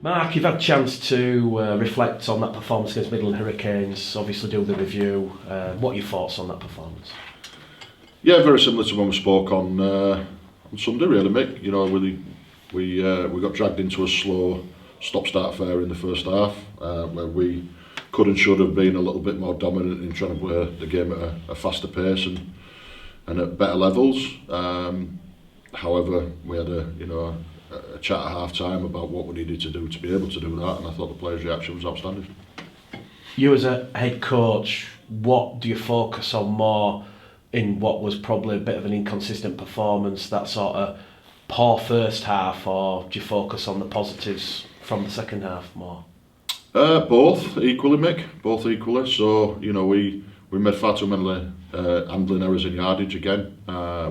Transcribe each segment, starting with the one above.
Mark, you've had a chance to reflect on that performance against Midland Hurricanes, obviously do the review. What are your thoughts on that performance? Yeah, very similar to when we spoke on Sunday, really, Mick. You know, we got dragged into a slow stop-start affair in the first half, where we could and should have been a little bit more dominant in trying to play the game at a faster pace and at better levels. However, we had a chat at half time about what we needed to do to be able to do that, and I thought the players' reaction was outstanding. You as a head coach, what do you focus on more in what was probably a bit of an inconsistent performance, that sort of poor first half, or do you focus on the positives from the second half more? Both equally, Mick. Both equally. So we made far too many handling errors in yardage again,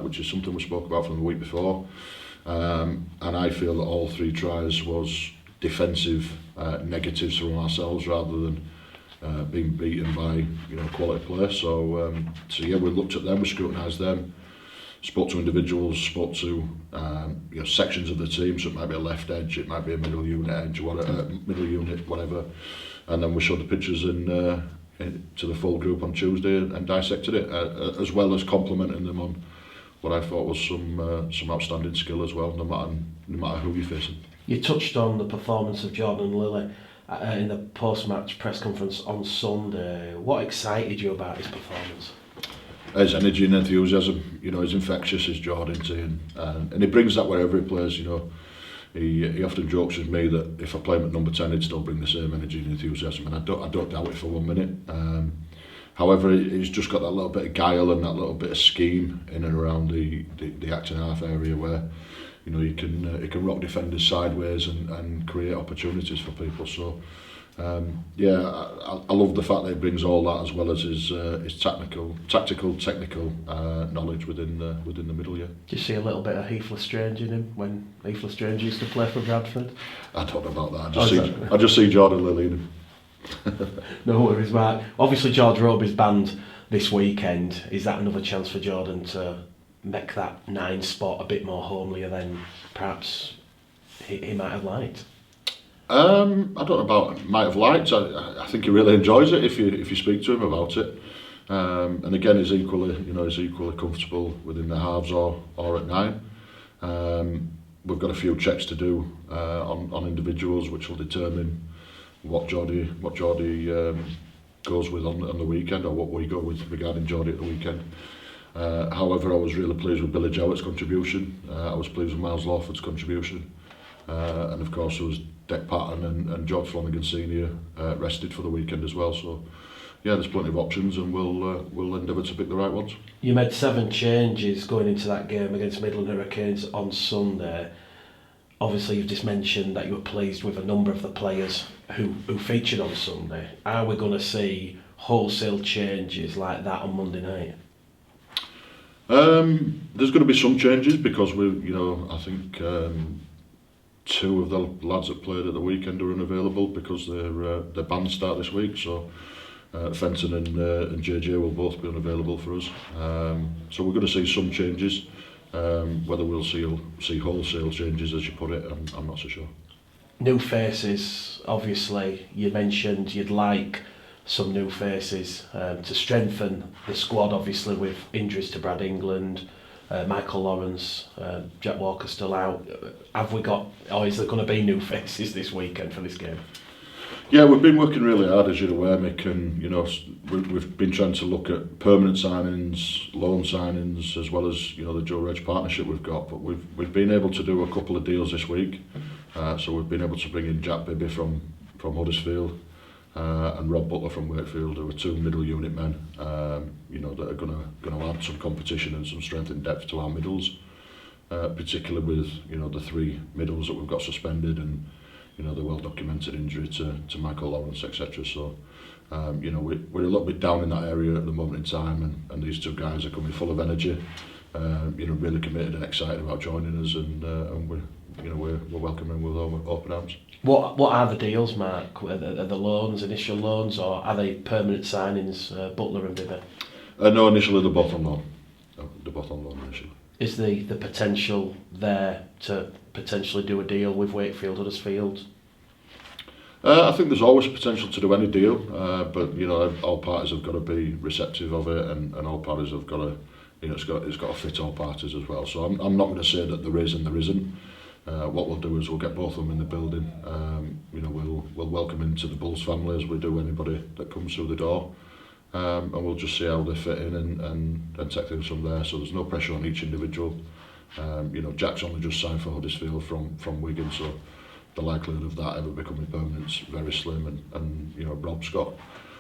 which is something we spoke about from the week before. And I feel that all three tries was defensive negatives from ourselves rather than being beaten by quality play. So yeah, we looked at them, we scrutinised them, spoke to individuals, spoke to sections of the team. So it might be a left edge, it might be a middle unit edge, whatever. And then we showed the pictures to the full group on Tuesday and dissected it, as well as complimenting them on what I thought was some outstanding skill as well, no matter who you're facing. You touched on the performance of Jordan Lilly in the post-match press conference on Sunday. What excited you about his performance? His energy and enthusiasm, he's infectious, is Jordan, and he brings that wherever he plays. He often jokes with me that if I play him at number 10, he'd still bring the same energy and enthusiasm, and I don't doubt it for 1 minute. However, he's just got that little bit of guile and that little bit of scheme in and around the acting half area where he can rock defenders sideways and create opportunities for people. So I love the fact that he brings all that, as well as his tactical knowledge within the middle. Yeah. Do you see a little bit of Heath Lestrange in him when Heath Lestrange used to play for Bradford? I don't know about that. I just see Jordan Lilly in him. No worries, Mark. Obviously, George Roby's banned this weekend. Is that another chance for Jordan to make that 9 spot a bit more homelier than perhaps he might have liked? I don't know about might have liked. I think he really enjoys it if you speak to him about it. And again, he's equally comfortable within the halves or at 9. We've got a few checks to do on individuals, which will determine what Geordie goes with on the weekend, or what we go with regarding Geordie at the weekend. However, I was really pleased with Billy Jowett's contribution. I was pleased with Miles Lawford's contribution, and of course there was Dec Patton and George Flanagan Senior rested for the weekend as well. So yeah, there's plenty of options, and we'll endeavour to pick the right ones. You made 7 changes going into that game against Midland Hurricanes on Sunday. Obviously, you've just mentioned that you were pleased with a number of the players who featured on Sunday. Are we going to see wholesale changes like that on Monday night? There's going to be some changes because I think 2 of the lads that played at the weekend are unavailable because their bands start this week. So Fenton and JJ will both be unavailable for us. So we're going to see some changes. Whether we'll see wholesale changes, as you put it, I'm not so sure. New faces, obviously. You mentioned you'd like some new faces to strengthen the squad, obviously, with injuries to Brad England, Michael Lawrence, Jack Walker still out. Have we got, or is there going to be new faces this weekend for this game? Yeah, we've been working really hard, as you're aware, Mick, and we've been trying to look at permanent signings, loan signings, as well as the Joe Reg partnership we've got. But we've been able to do a couple of deals this week. So we've been able to bring in Jack Bibby from Huddersfield and Rob Butler from Wakefield, who are 2 middle unit men. That are going to add some competition and some strength and depth to our middles, particularly with the 3 middles that we've got suspended and the well-documented injury to Michael Lawrence, etc. So, we're a little bit down in that area at the moment in time, and these 2 guys are coming full of energy, really committed and excited about joining us, and we're welcoming with open arms. What are the deals, Mark? Are the loans initial loans, or are they permanent signings, Butler and Bibby? No, initially they're both on loan. They're both on loan initially. Is the potential there to potentially do a deal with Wakefield, Huddersfield? I think there's always potential to do any deal, but you know, all parties have got to be receptive of it, and all parties have got to, you know, it's got to fit all parties as well. So I'm not going to say that there is and there isn't. What we'll do is we'll get both of them in the building. You know, we'll welcome into the Bulls family as we do anybody that comes through the door, and we'll just see how they fit in and take things from there. So there's no pressure on each individual. You know, Jack's only just signed for Huddersfield from Wigan, so the likelihood of that ever becoming permanent is very slim, and you know, Rob's got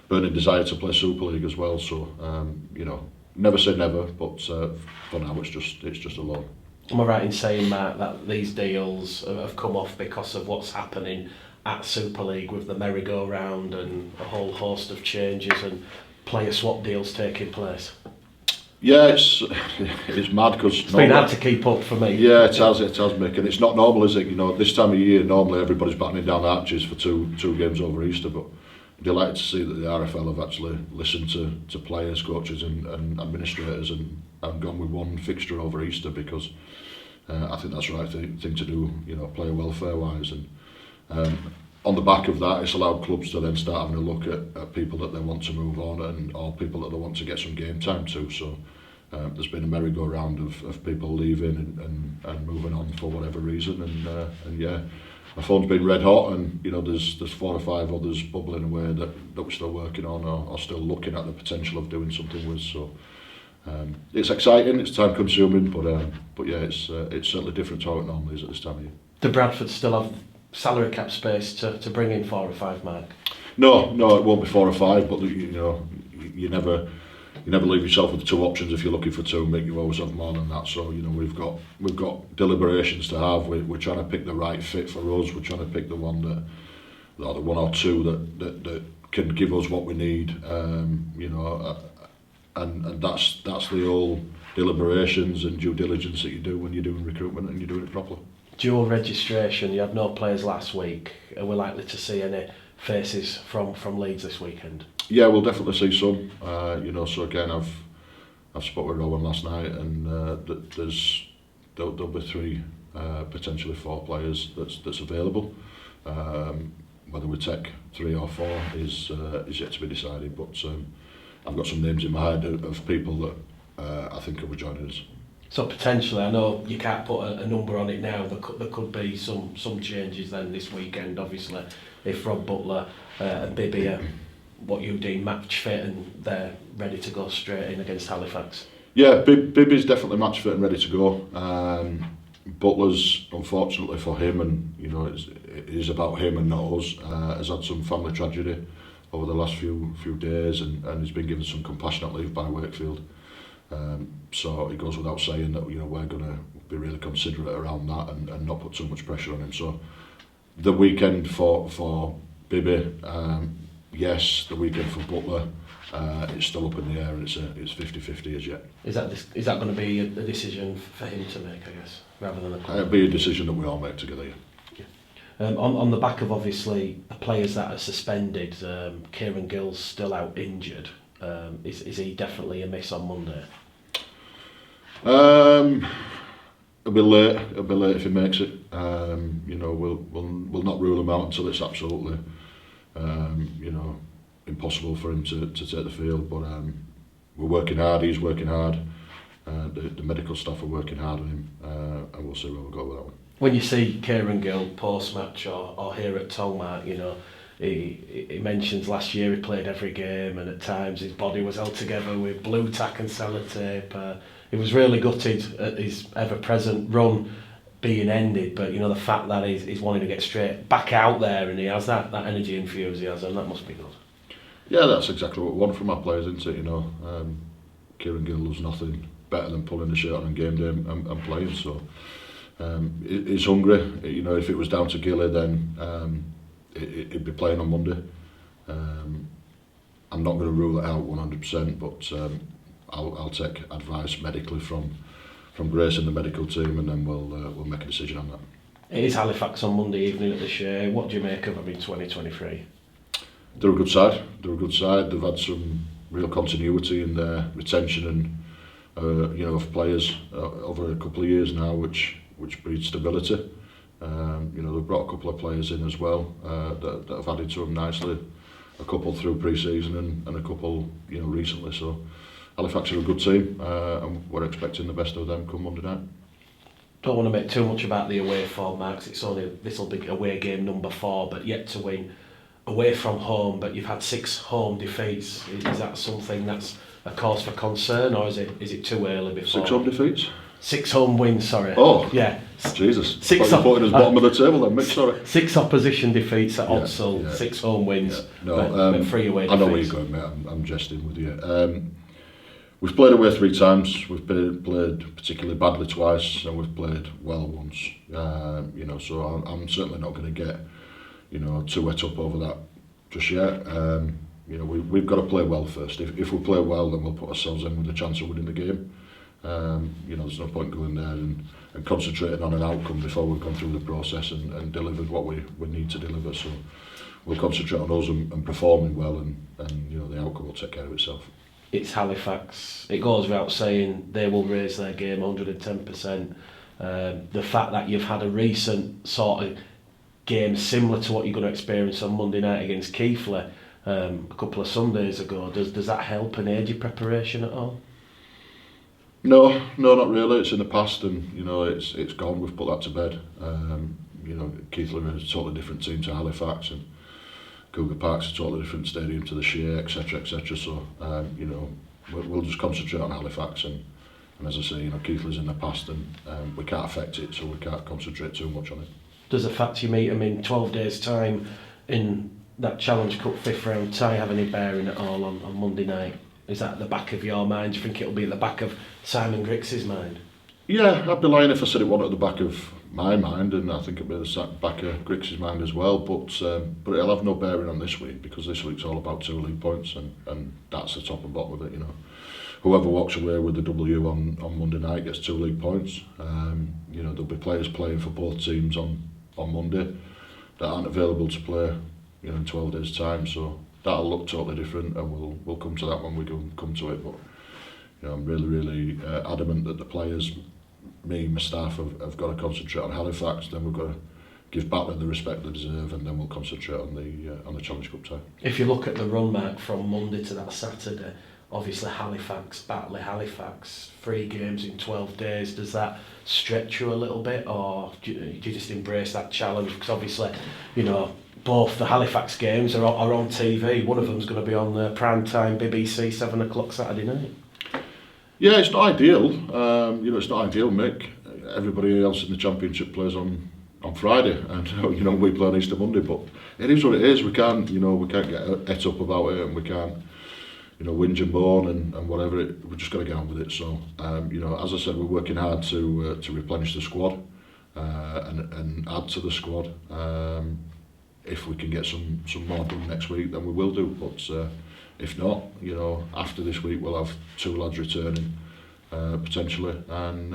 burning desire to play Super League as well, so you know, never say never, but for now it's just a loan. Am I right in saying, Mark, that these deals have come off because of what's happening at Super League with the merry-go-round and a whole host of changes and player swap deals taking place? Yeah, it's mad because it's been hard to keep up for me. Yeah, it has, Mick, and it's not normal, is it? You know, this time of year normally everybody's battening down the hatches for two games over Easter, but I'm delighted to see that the RFL have actually listened to players, coaches, and administrators and gone with one fixture over Easter, because I think that's the right thing to do. You know, player welfare wise, and on the back of that, it's allowed clubs to then start having a look at people that they want to move on and or people that they want to get some game time to. So there's been a merry-go-round of people leaving and moving on for whatever reason. And yeah, my phone's been red hot, and you know, there's 4 or 5 others bubbling away that we're still working on or still looking at the potential of doing something with. So it's exciting, it's time consuming, but yeah, it's certainly different to how it normally is at this time of year. Do Bradford still have salary cap space to bring in 4 or 5, Mark? No, it won't be 4 or 5, but you know, you never leave yourself with 2 options. If you're looking for 2, you always have more than that. So you know, we've got deliberations to have. We're trying to pick the right fit for us. We're trying to pick the one or the 1 or 2 that can give us what we need. You know, and that's the whole deliberations and due diligence that you do when you're doing recruitment and you're doing it properly. Dual registration, you had no players last week. Are we likely to see any faces from Leeds this weekend? Yeah, we'll definitely see some. You know, so again, I've spoke with Rowan last night, and there'll be 3, potentially 4 players that's available. Whether we take 3 or 4 is yet to be decided. But I've got some names in my head of people that I think will be joining us. So potentially, I know you can't put a number on it now. There could be some changes then this weekend. Obviously, if Rob Butler and Bibby are what you deem match fit and they're ready to go straight in against Halifax. Yeah, Bibby's definitely match fit and ready to go. Butler's, unfortunately for him, and you know, it is about him and not us, has had some family tragedy over the last few days, and he's been given some compassionate leave by Wakefield. So it goes without saying that, you know, we're going to be really considerate around that and not put too much pressure on him. So the weekend for Bibby, yes. The weekend for Butler, it's still up in the air, and it's 50-50 as yet. Is that going to be a decision for him to make, I guess, rather than a club? It'll be a decision that we all make together. Yeah. On the back of obviously the players that are suspended, Kieran Gill's still out injured. Is he definitely a miss on Monday? It'll be late. It'll be late if he makes it. You know, we'll not rule him out until it's absolutely, you know, impossible for him to take the field. But we're working hard. He's working hard. The medical staff are working hard on him, and we'll see where we go with that one. When you see Kieran Gill post-match or here at Tolmark, you know, he mentions last year he played every game, and at times his body was held together with blue tack and sellotape. He was really gutted at his ever-present run being ended, but you know, the fact that he's wanting to get straight back out there, and he has that energy infused he has, and that must be good. Yeah, that's exactly what we want from our players, isn't it? You know, Kieran Gill loves nothing better than pulling the shirt on on game day and playing. So he's hungry. You know, if it was down to Gilly, then he'd be playing on Monday. I'm not going to rule it out 100%, but I'll take advice medically from Grace and the medical team, and then we'll make a decision on that. It is Halifax on Monday evening at the Shea. What do you make of them in 2023? They're a good side. They've had some real continuity in their retention and you know, of players over a couple of years now, which breeds stability. You know, they've brought a couple of players in as well that have added to them nicely. A couple through pre-season and a couple, you know, recently. So Halifax are a good team, and we're expecting the best of them come Monday night. Don't want to make too much about the away form, Marks. It's only this will be away game number 4, but yet to win away from home. But you've had 6 home defeats. Is that something that's a cause for concern, or is it too early before? 6 home defeats. 6 home wins, sorry. Oh, yeah. Jesus. 6 putting us bottom of the table then, Mick, sorry. 6 opposition defeats at Odsal, yeah. 6 home wins, yeah. No, but 3 away defeats. I know where you're going, mate. I'm jesting with you. We've played away 3 times. We've played particularly badly twice, and we've played well once. You know, so I'm certainly not going to get, you know, too wet up over that just yet. You know, we've got to play well first. If we play well, then we'll put ourselves in with a chance of winning the game. You know, there's no point going there and concentrating on an outcome before we've gone through the process and delivered what we need to deliver. So we'll concentrate on us and performing well, and you know, the outcome will take care of itself. It's Halifax. It goes without saying they will raise their game 110%. The fact that you've had a recent sort of game similar to what you're going to experience on Monday night against Keighley a couple of Sundays ago, does that help and aid your preparation at all? No, not really. It's in the past, and you know, it's gone. We've put that to bed. You know, Keighley are a totally different team to Halifax, and Cougar Park's a totally different stadium to the Shea, etc., etc. So, you know, we'll just concentrate on Halifax, and as I say, you know, Keighley's in the past, and we can't affect it, so we can't concentrate too much on it. Does the fact you meet them in 12 days' time in that Challenge Cup 5th round tie have any bearing at all on Monday night? Is that at the back of your mind? Do you think it'll be at the back of Simon Grix's mind? Yeah, I'd be lying if I said it wasn't at the back of my mind, and I think it'll be at the back of Grix's mind as well. But it'll have no bearing on this week, because this week's all about 2 league points, and that's the top and bottom of it. You know, whoever walks away with the W on Monday night gets 2 league points. You know, there'll be players playing for both teams on Monday that aren't available to play, you know, in 12 days' time. So that'll look totally different, and we'll come to that when we come to it. But you know, I'm really adamant that the players, me, my staff, have got to concentrate on Halifax. Then we've got to give Batley the respect they deserve, and then we'll concentrate on the Challenge Cup tie. If you look at the run, Mark, from Monday to that Saturday, obviously Halifax, Batley, Halifax, 3 games in 12 days. Does that stretch you a little bit, or do you just embrace that challenge? Because obviously, you know, both the Halifax games are on TV. One of them's going to be on prime time BBC 7 o'clock Saturday night. Yeah, it's not ideal. You know, it's not ideal, Mick. Everybody else in the Championship plays on Friday, and you know, we play on Easter Monday. But it is what it is. We can't get et up about it, and we can't, you know, whinge and moan and whatever. We've just got to get on with it. So, you know, as I said, we're working hard to replenish the squad and add to the squad. If we can get some more done next week, then we will do. But if not, you know, after this week we'll have 2 lads returning potentially, and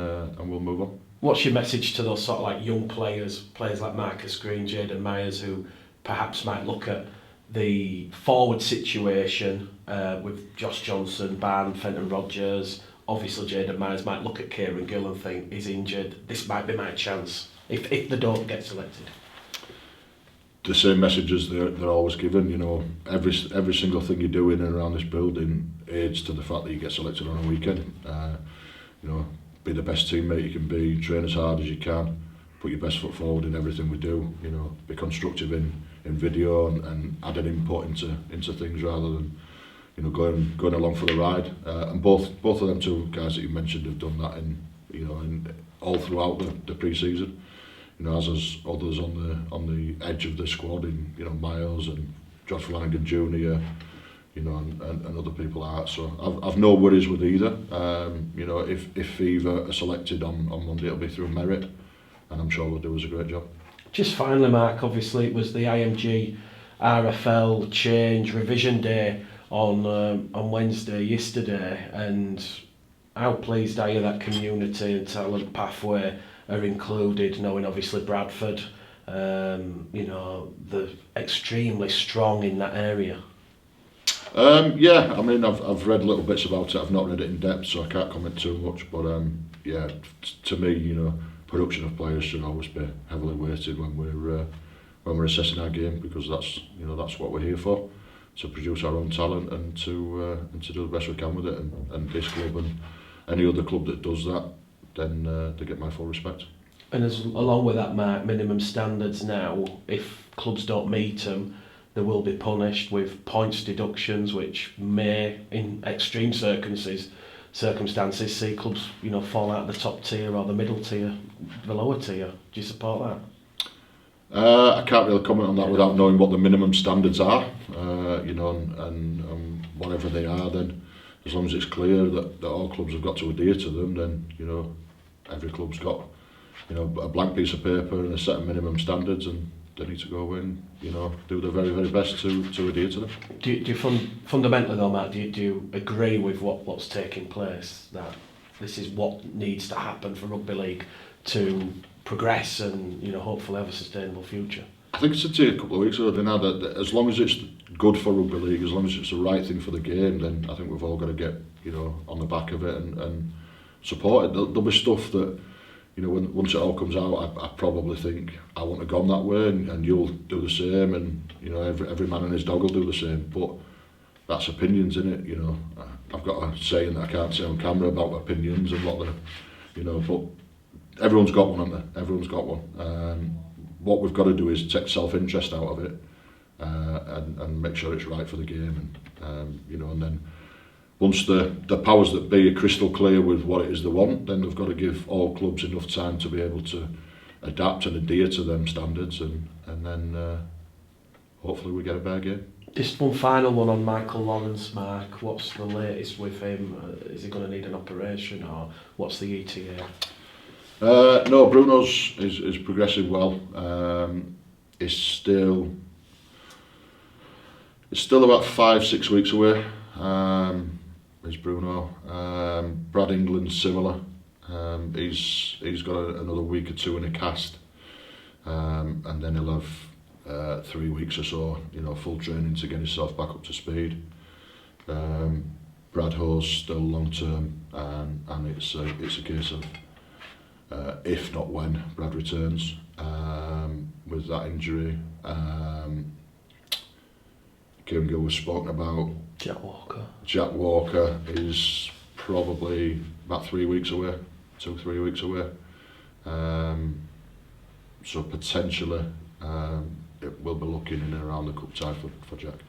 we'll move on. What's your message to those sort of like young players like Marcus Green, Jayden Myers, who perhaps might look at the forward situation with Josh Johnson, Barn, Fenton Rogers? Obviously Jayden Myers might look at Kieran Gill and think he's injured. This might be my chance if they don't get selected. The same messages they're always given. You know, every single thing you do in and around this building aids to the fact that you get selected on a weekend. You know, be the best teammate you can be, train as hard as you can, put your best foot forward in everything we do. You know, be constructive in video and adding input into things rather than, you know, going along for the ride. And both of them 2 guys that you mentioned have done that in all throughout the pre-season. You know, as others on the edge of the squad, in, you know, Miles and Josh Flanagan Jr., you know, and other people are. So I've no worries with either. You know, if either are selected on Monday, it'll be through merit, and I'm sure they'll do us a great job. Just finally, Mark, obviously it was the IMG RFL change revision day on Wednesday yesterday, and how pleased are you that community and talent pathway are included, knowing obviously Bradford, you know, they're extremely strong in that area? Yeah, I mean, I've read little bits about it. I've not read it in depth, so I can't comment too much. But yeah, to me, you know, production of players should always be heavily weighted when we're assessing our game, because that's what we're here for, to produce our own talent and to do the best we can with it. And this club and any other club that does that, then they get my full respect. And along with that, Mark, minimum standards now, if clubs don't meet them, they will be punished with points deductions, which may, in extreme circumstances, see clubs, fall out of the top tier or the middle tier, the lower tier. Do you support that? I can't really comment on that without knowing what the minimum standards are, and whatever they are. Then, as long as it's clear that all clubs have got to adhere to them, then every club's got a blank piece of paper and a set of minimum standards, and they need to go in, do their very, very best to adhere to them. Do you fundamentally though, Matt, do you agree with what's taking place, that this is what needs to happen for Rugby League to progress and hopefully have a sustainable future? I think it's a couple of weeks ago now that as long as it's good for Rugby League, as long as it's the right thing for the game, then I think we've all got to get on the back of it and support it. There'll be stuff that once it all comes out, I probably think I want to go on that way, and you'll do the same, and every man and his dog will do the same. But that's opinions, isn't it? I've got a saying that I can't say on camera about opinions and what but everyone's got one, haven't they? Everyone's got one. What we've got to do is take self-interest out of it, and make sure it's right for the game, and then once the powers that be are crystal clear with what it is they want, then they've got to give all clubs enough time to be able to adapt and adhere to them standards, and then hopefully we get a better game. Just one final one on Michael Lawrence, Mark. What's the latest with him? Is he going to need an operation, or what's the ETA? No, Bruno's is progressing well. It's still about 5-6 weeks away. Is Bruno. Brad England's similar. He's got another week or two in a cast, and then he'll have 3 weeks or so, full training to get himself back up to speed. Brad Ho's still long term, and it's a case of if not when Brad returns with that injury. Kieran Gill was spoken about. Jack Walker is probably about 3 weeks away, 2-3 weeks away. So potentially it will be looking in and around the cup tie for Jack.